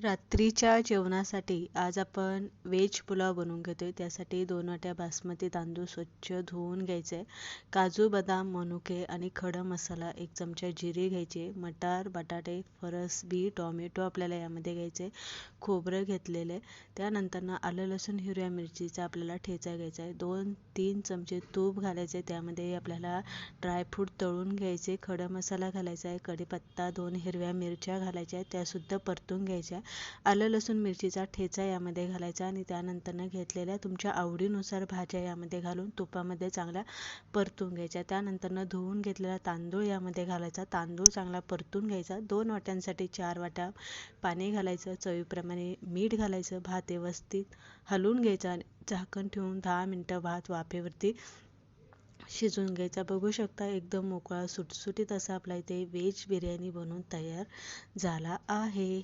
रात्रीच्या जेवणासाठी आज आपण व्हेज पुलाव बनवून घेतोय. त्यासाठी 2 वाट्या बासमती तांदूळ स्वच्छ धुवून घ्यायचे. काजू, बदाम, मनुके आणि खडा मसाला, 1 चमचा जिरे घ्यायचे. मटार, बटाटे, फरसबी, टोमॅटो आपल्याला यामध्ये घ्यायचे. खोबरं घेतलेले. त्यानंतर आलं, लसूण, हिरव्या मिरचीचा आपल्याला ठेचा घ्यायचा आहे. 2-3 चमचे तूप घालायचे. त्यामध्ये आपल्याला ड्रायफ्रूट तळून घ्यायचे. खडा मसाला घालायचा आहे. कढीपत्ता, 2 हिरव्या मिरच्या घालायच्या आहेत, त्यासुद्धा परतून घ्यायच्या. आलं, लसूण, मिरचीचा ठेचा यामध्ये घालायचा आणि त्यानंतर घेतलेल्या तुमच्या आवडीनुसार भाज्या यामध्ये घालून तुपामध्ये चांगल्या परतून घ्यायच्या. त्यानंतर धुवून घेतलेला तांदूळ यामध्ये घालायचा. तांदूळ चांगला परतून घ्यायचा. 2 वाट्यांसाठी 4 वाट्या पाणी घालायचं. चवीप्रमाणे मीठ घालायचं. भात व्यवस्थित हलवून घ्यायचा. झाकण ठेवून 10 मिनटं भात वाफेवरती शिजवून घ्यायचा. बघू शकता एकदम मोकळा सुटसुटीत असा आपला इथे व्हेज बिर्याणी बनवून तयार झाला आहे.